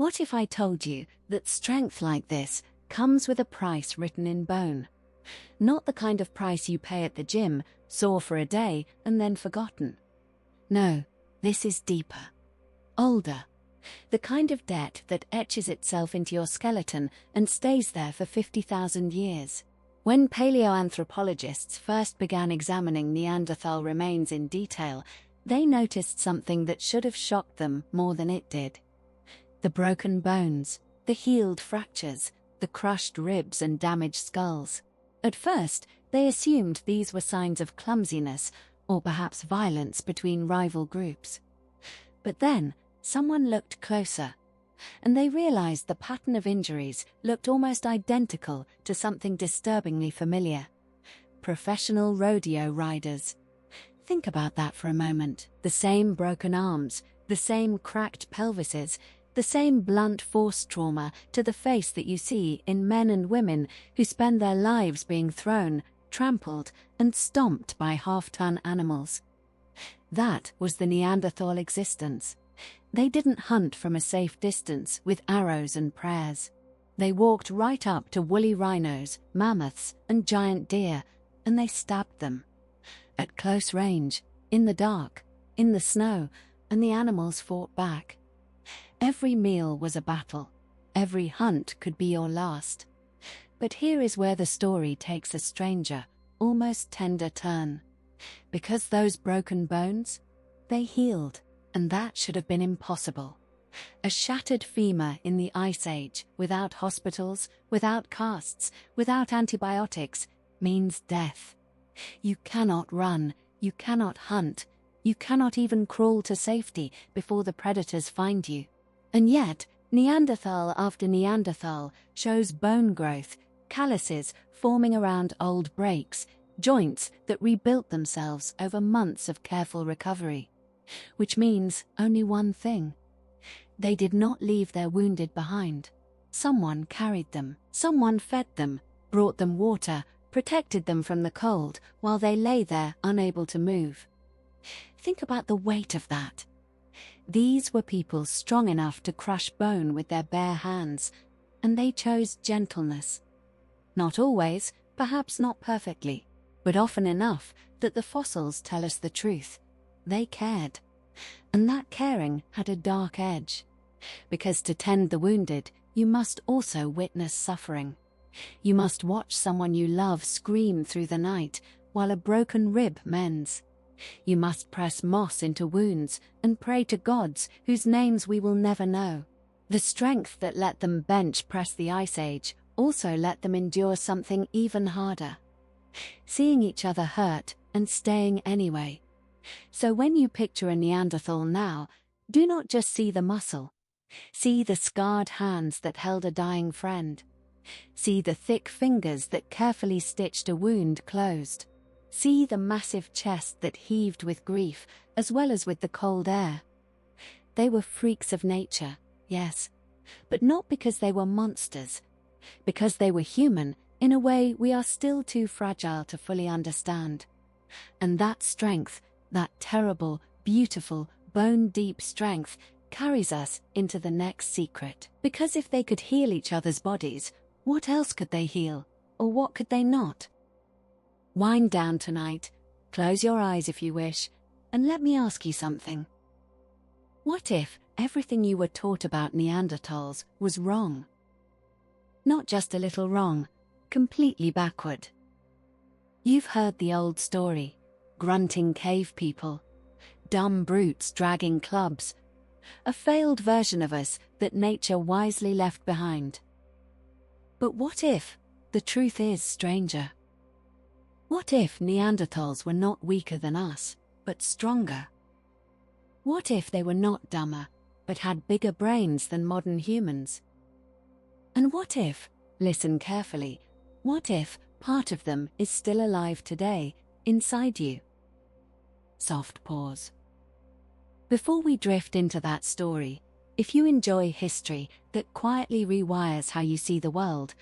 What if I told you that strength like this comes with a price written in bone? Not the kind of price you pay at the gym, sore for a day and then forgotten. No, this is deeper, older. The kind of debt that etches itself into your skeleton and stays there for 50,000 years. When paleoanthropologists first began examining Neanderthal remains in detail, they noticed something that should have shocked them more than it did. The broken bones, the healed fractures, the crushed ribs and damaged skulls. At first, they assumed these were signs of clumsiness or perhaps violence between rival groups. But then, someone looked closer, and they realized the pattern of injuries looked almost identical to something disturbingly familiar. Professional rodeo riders. Think about that for a moment. The same broken arms, the same cracked pelvises, the same blunt force trauma to the face that you see in men and women who spend their lives being thrown, trampled, and stomped by half-ton animals. That was the Neanderthal existence. They didn't hunt from a safe distance with arrows and prayers. They walked right up to woolly rhinos, mammoths, and giant deer, and they stabbed them. At close range, in the dark, in the snow, and the animals fought back. Every meal was a battle. Every hunt could be your last. But here is where the story takes a stranger, almost tender turn. Because those broken bones, they healed. And that should have been impossible. A shattered femur in the Ice Age, without hospitals, without casts, without antibiotics, means death. You cannot run, you cannot hunt, you cannot even crawl to safety before the predators find you. And yet, Neanderthal after Neanderthal shows bone growth, calluses forming around old breaks, joints that rebuilt themselves over months of careful recovery. Which means only one thing. They did not leave their wounded behind. Someone carried them. Someone fed them, brought them water, protected them from the cold while they lay there unable to move. Think about the weight of that. These were people strong enough to crush bone with their bare hands, and they chose gentleness. Not always, perhaps not perfectly, but often enough that the fossils tell us the truth. They cared. And that caring had a dark edge. Because to tend the wounded, you must also witness suffering. You must watch someone you love scream through the night while a broken rib mends. You must press moss into wounds and pray to gods whose names we will never know. The strength that let them bench press the Ice Age also let them endure something even harder. Seeing each other hurt and staying anyway. So when you picture a Neanderthal now, do not just see the muscle. See the scarred hands that held a dying friend. See the thick fingers that carefully stitched a wound closed. See the massive chest that heaved with grief, as well as with the cold air. They were freaks of nature, yes, but not because they were monsters. Because they were human in a way we are still too fragile to fully understand. And that strength, that terrible, beautiful, bone-deep strength, carries us into the next secret. Because if they could heal each other's bodies, what else could they heal, or what could they not? Wind down tonight, close your eyes if you wish, and let me ask you something. What if everything you were taught about Neanderthals was wrong? Not just a little wrong, completely backward. You've heard the old story. Grunting cave people, dumb brutes dragging clubs, a failed version of us that nature wisely left behind. But what if the truth is stranger? What if Neanderthals were not weaker than us, but stronger? What if they were not dumber, but had bigger brains than modern humans? And what if, listen carefully, what if part of them is still alive today, inside you? Soft pause. Before we drift into that story, if you enjoy history that quietly rewires how you see the world,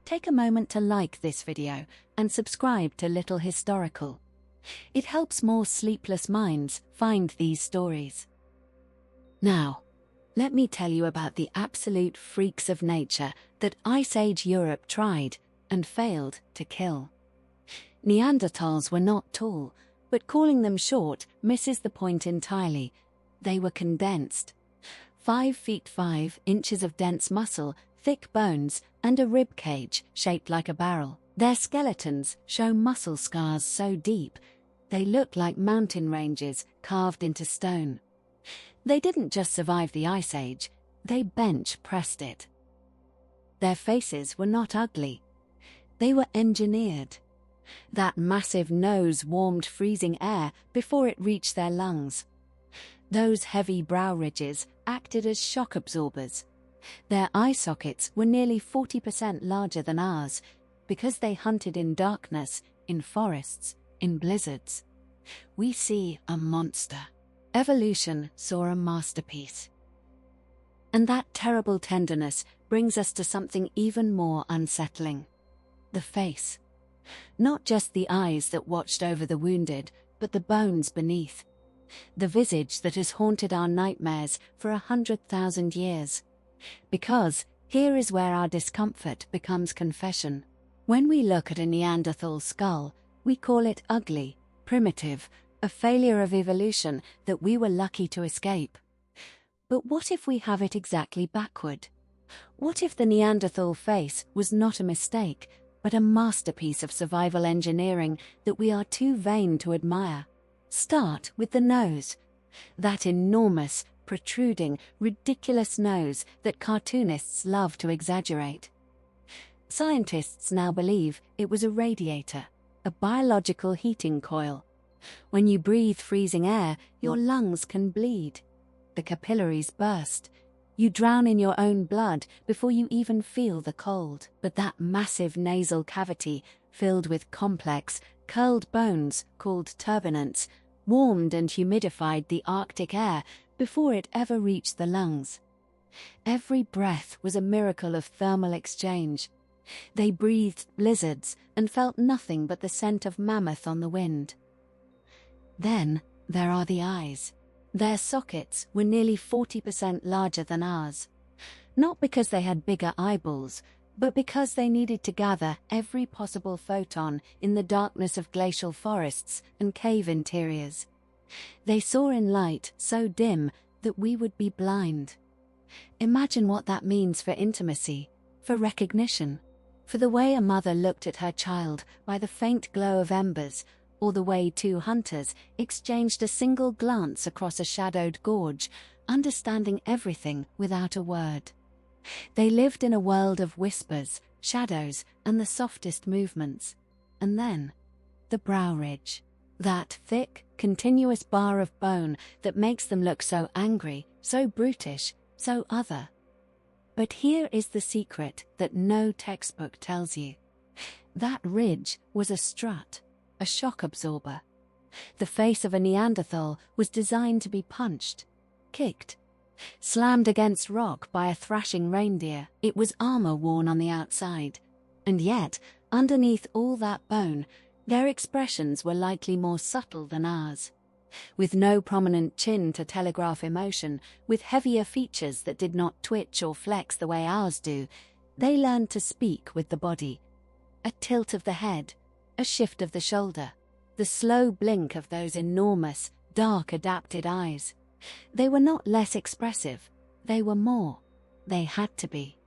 take a moment to like this video and subscribe to Little Historical. It helps more sleepless minds find these stories. Now, Let me tell you about the absolute freaks of nature that Ice Age Europe tried and failed to kill. Neanderthals were not tall, but calling them short misses the point entirely. They were condensed. 5 feet 5 inches of dense muscle, thick bones, and a rib cage shaped like a barrel. Their skeletons show muscle scars so deep, they look like mountain ranges carved into stone. They didn't just survive the Ice Age, they bench pressed it. Their faces were not ugly. They were engineered. That massive nose warmed freezing air before it reached their lungs. Those heavy brow ridges acted as shock absorbers. Their eye sockets were nearly 40% larger than ours, because they hunted in darkness, in forests, in blizzards. We see a monster. Evolution saw a masterpiece. And that terrible tenderness brings us to something even more unsettling. The face. Not just the eyes that watched over the wounded, but the bones beneath. The visage that has haunted our nightmares for 100,000 years. Because here is where our discomfort becomes confession. When we look at a Neanderthal skull, we call it ugly, primitive, a failure of evolution that we were lucky to escape. But what if we have it exactly backward? What if the Neanderthal face was not a mistake, but a masterpiece of survival engineering that we are too vain to admire? Start with the nose. That enormous, protruding, ridiculous nose that cartoonists love to exaggerate. Scientists now believe it was a radiator, a biological heating coil. When you breathe freezing air, your lungs can bleed. The capillaries burst. You drown in your own blood before you even feel the cold. But that massive nasal cavity, filled with complex, curled bones called turbinates, warmed and humidified the Arctic air before it ever reached the lungs. Every breath was a miracle of thermal exchange. They breathed blizzards and felt nothing but the scent of mammoth on the wind. Then there are the eyes. Their sockets were nearly 40% larger than ours. Not because they had bigger eyeballs, but because they needed to gather every possible photon in the darkness of glacial forests and cave interiors. They saw in light so dim that we would be blind. Imagine what that means for intimacy, for recognition, for the way a mother looked at her child by the faint glow of embers, or the way two hunters exchanged a single glance across a shadowed gorge, understanding everything without a word. They lived in a world of whispers, shadows, and the softest movements. And then, the brow ridge. That thick, continuous bar of bone that makes them look so angry, so brutish, so other. But here is the secret that no textbook tells you. That ridge was a strut, a shock absorber. The face of a Neanderthal was designed to be punched, kicked, slammed against rock by a thrashing reindeer. It was armor worn on the outside. And yet, underneath all that bone, their expressions were likely more subtle than ours. With no prominent chin to telegraph emotion, with heavier features that did not twitch or flex the way ours do, they learned to speak with the body. A tilt of the head, a shift of the shoulder, the slow blink of those enormous, dark, adapted eyes. They were not less expressive, they were more. They had to be.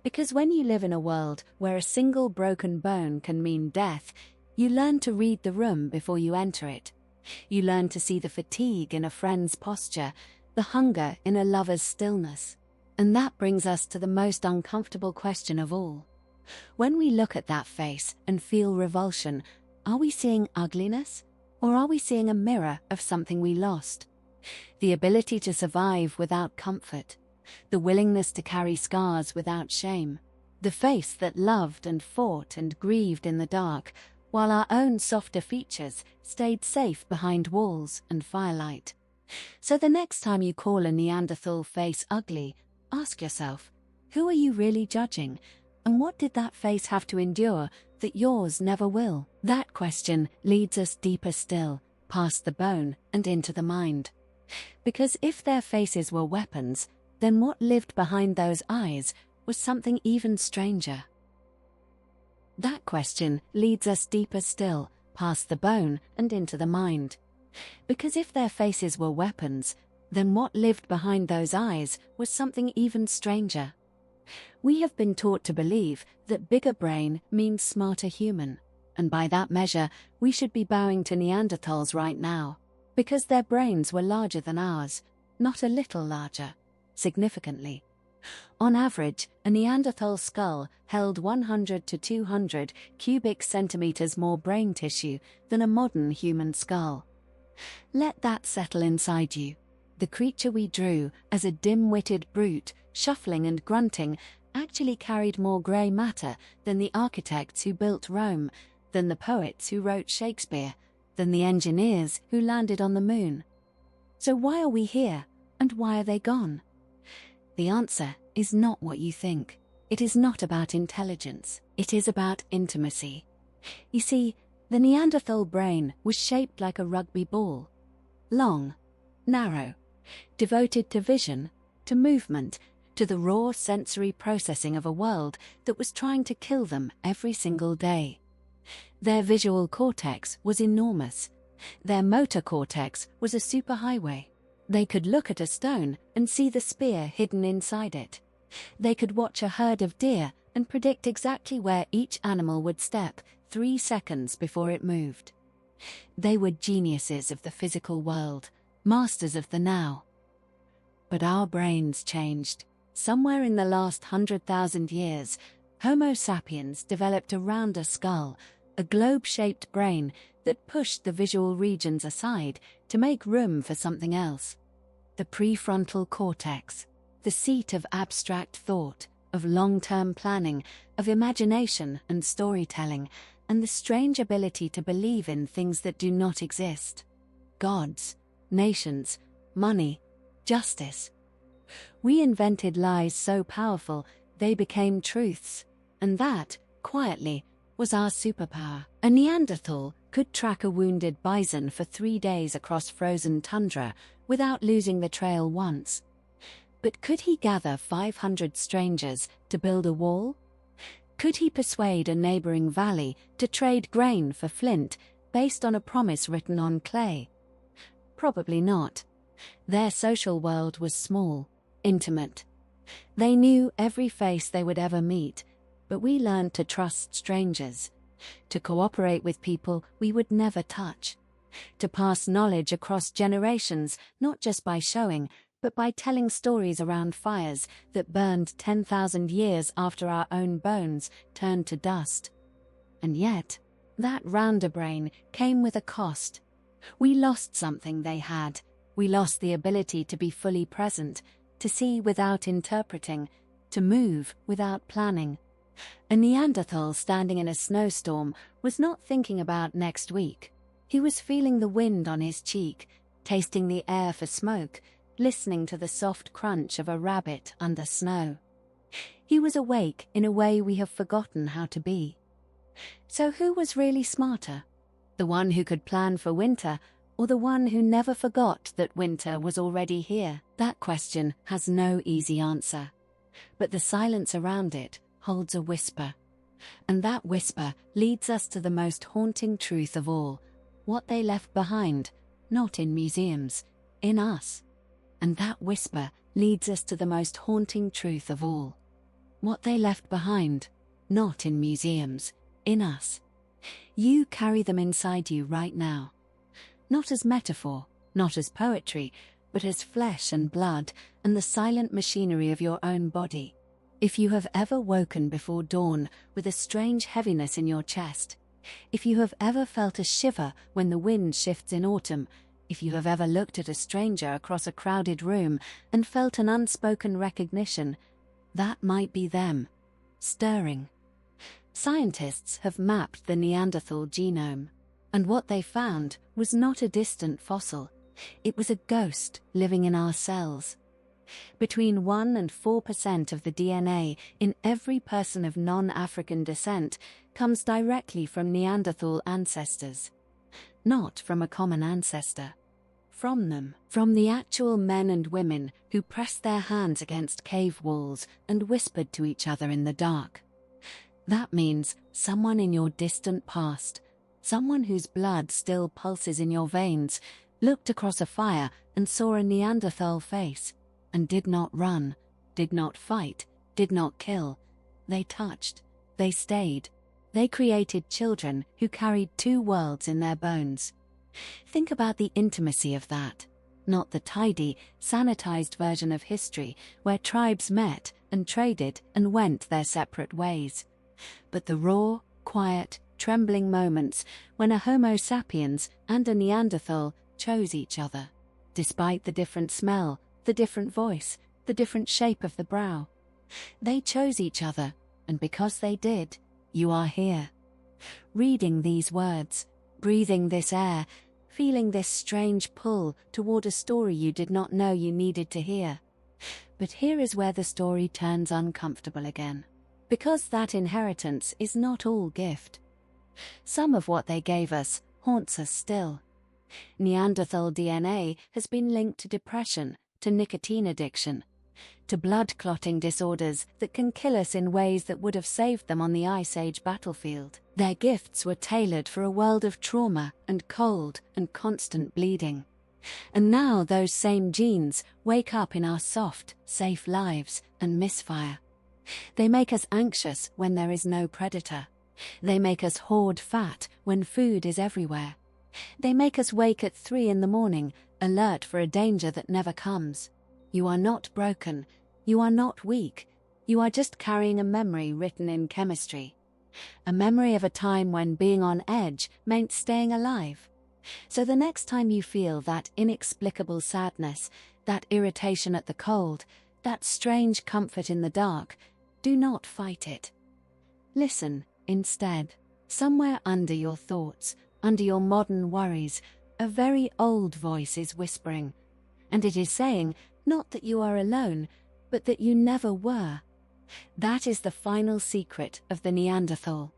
Because when you live in a world where a single broken bone can mean death, you learn to read the room before you enter it. You learn to see the fatigue in a friend's posture, the hunger in a lover's stillness. And that brings us to the most uncomfortable question of all. When we look at that face and feel revulsion, are we seeing ugliness? Or are we seeing a mirror of something we lost? The ability to survive without comfort, the willingness to carry scars without shame, the face that loved and fought and grieved in the dark, while our own softer features stayed safe behind walls and firelight. So the next time you call a Neanderthal face ugly, ask yourself, who are you really judging? And what did that face have to endure that yours never will? That question leads us deeper still, past the bone and into the mind. Because if their faces were weapons, then what lived behind those eyes was something even stranger. That question leads us deeper still, past the bone and into the mind. Because if their faces were weapons, then what lived behind those eyes was something even stranger. We have been taught to believe that bigger brain means smarter human, and by that measure, we should be bowing to Neanderthals right now, because their brains were larger than ours, not a little larger, significantly. On average, a Neanderthal skull held 100 to 200 cubic centimeters more brain tissue than a modern human skull. Let that settle inside you. The creature we drew as a dim-witted brute, shuffling and grunting, actually carried more grey matter than the architects who built Rome, than the poets who wrote Shakespeare, than the engineers who landed on the moon. So why are we here, and why are they gone? The answer is not what you think. It is not about intelligence. It is about intimacy. You see, the Neanderthal brain was shaped like a rugby ball. Long, narrow, devoted to vision, to movement, to the raw sensory processing of a world that was trying to kill them every single day. Their visual cortex was enormous. Their motor cortex was a superhighway. They could look at a stone and see the spear hidden inside it. They could watch a herd of deer and predict exactly where each animal would step 3 seconds before it moved. They were geniuses of the physical world, masters of the now. But our brains changed. Somewhere in the last 100,000 years, Homo sapiens developed a rounder skull, a globe-shaped brain that pushed the visual regions aside to make room for something else. The prefrontal cortex, the seat of abstract thought, of long-term planning, of imagination and storytelling, and the strange ability to believe in things that do not exist. Gods, nations, money, justice. We invented lies so powerful they became truths, and that, quietly, was our superpower. A Neanderthal could track a wounded bison for 3 days across frozen tundra without losing the trail once. But could he gather 500 strangers to build a wall? Could he persuade a neighboring valley to trade grain for flint based on a promise written on clay? Probably not. Their social world was small, intimate. They knew every face they would ever meet, but we learned to trust strangers, to cooperate with people we would never touch, to pass knowledge across generations not just by showing, but by telling stories around fires that burned 10,000 years after our own bones turned to dust. And yet, that rounder brain came with a cost. We lost something they had. We lost the ability to be fully present, to see without interpreting, to move without planning. A Neanderthal standing in a snowstorm was not thinking about next week. He was feeling the wind on his cheek, tasting the air for smoke, listening to the soft crunch of a rabbit under snow. He was awake in a way we have forgotten how to be. So who was really smarter? The one who could plan for winter, or the one who never forgot that winter was already here? That question has no easy answer. But the silence around it holds a whisper. And that whisper leads us to the most haunting truth of all: what they left behind, not in museums, in us. And that whisper leads us to the most haunting truth of all: what they left behind, not in museums, in us. You carry them inside you right now. Not as metaphor, not as poetry, but as flesh and blood and the silent machinery of your own body. If you have ever woken before dawn with a strange heaviness in your chest, if you have ever felt a shiver when the wind shifts in autumn, if you have ever looked at a stranger across a crowded room and felt an unspoken recognition, that might be them, stirring. Scientists have mapped the Neanderthal genome, and what they found was not a distant fossil. It was a ghost living in our cells. Between 1% and 4% of the DNA in every person of non-African descent comes directly from Neanderthal ancestors. Not from a common ancestor. from them, from the actual men and women who pressed their hands against cave walls and whispered to each other in the dark. That means someone in your distant past, someone whose blood still pulses in your veins, looked across a fire and saw a Neanderthal face, and did not run, did not fight, did not kill. They touched, they stayed, they created children who carried two worlds in their bones. Think about the intimacy of that, not the tidy, sanitized version of history where tribes met and traded and went their separate ways, but the raw, quiet, trembling moments when a Homo sapiens and a Neanderthal chose each other, despite the different smell, the different voice, the different shape of the brow. They chose each other, and because they did, you are here. Reading these words, breathing this air, feeling this strange pull toward a story you did not know you needed to hear. But here is where the story turns uncomfortable again. Because that inheritance is not all gift. Some of what they gave us haunts us still. Neanderthal DNA has been linked to depression, to nicotine addiction, to blood clotting disorders that can kill us in ways that would have saved them on the Ice Age battlefield. Their gifts were tailored for a world of trauma and cold and constant bleeding. And now those same genes wake up in our soft, safe lives and misfire. They make us anxious when there is no predator. They make us hoard fat when food is everywhere. They make us wake at 3 in the morning, alert for a danger that never comes. You are not broken. You are not weak. You are just carrying a memory written in chemistry. A memory of a time when being on edge meant staying alive. So the next time you feel that inexplicable sadness, that irritation at the cold, that strange comfort in the dark, do not fight it. Listen instead. Somewhere under your thoughts, under your modern worries, a very old voice is whispering. And it is saying, not that you are alone, but that you never were. That is the final secret of the Neanderthal.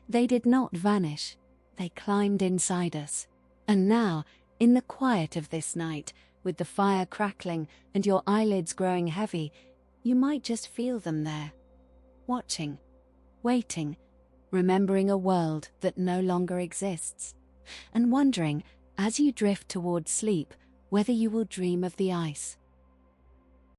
They did not vanish. They climbed inside us. And now, in the quiet of this night, with the fire crackling and your eyelids growing heavy, you might just feel them there, watching, waiting, remembering a world that no longer exists, and wondering, as you drift toward sleep, whether you will dream of the ice,